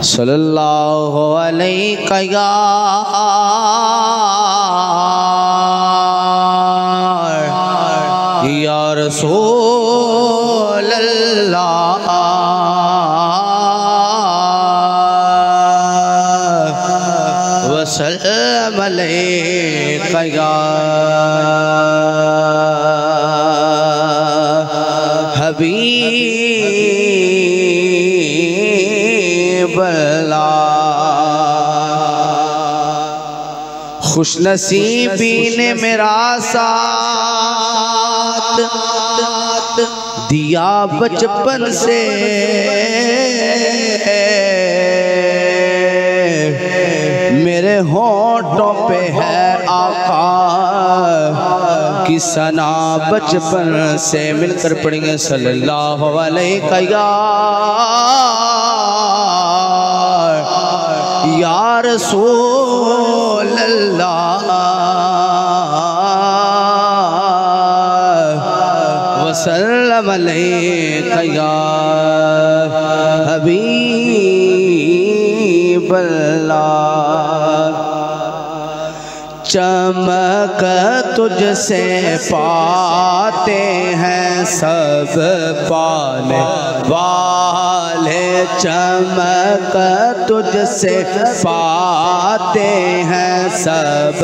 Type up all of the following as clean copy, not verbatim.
सल्लल्लाहु अलैहि या रसूल अल्लाह वसल्लम अलैका या हबीब अल्लाह। खुशनसीबी ने मेरा साथ दिया बचपन से, मेरे होठों पे है आका की सना बचपन से। मिलकर पढ़ेंगे सल्लल्लाहु अलैहि या रसूल अल्लाह वसल्लम अलैका या हबीब अल्लाह। चमक तुझसे पाते हैं सब पाने वाले, चमक तुझसे पाते हैं सब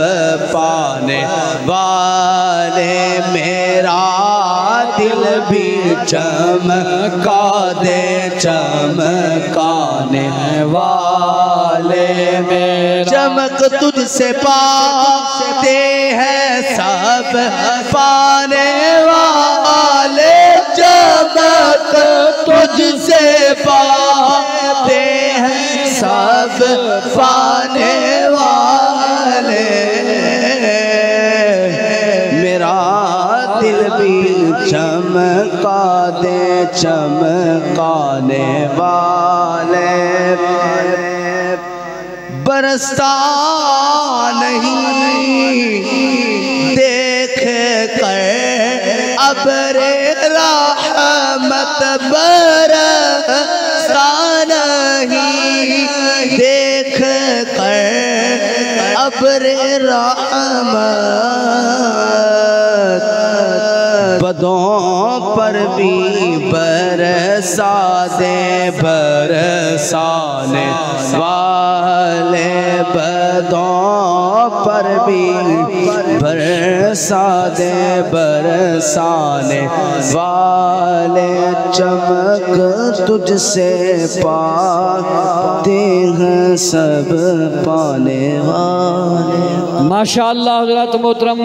पाने वाले। मेरा दिल भी चमका दे चमकाने वाले। में चमक तुझसे पाते हैं सब पाने वाले, चमक तुझसे पाते हैं सब पाने वाले। मेरा दिल भी चमका दे चमकाने वाले। बरसता नहीं देख कर अब्रे रहमत, बरसता नहीं देख कर अब्रे रहमत। बदों पर भी बरसा दे बरसाने वाले, बदों पर भी बरसा दे बरसाने वाले। चमक तुझसे पाते हैं सब पाने वाले। माशाअल्लाह हज़रत मोहतरम।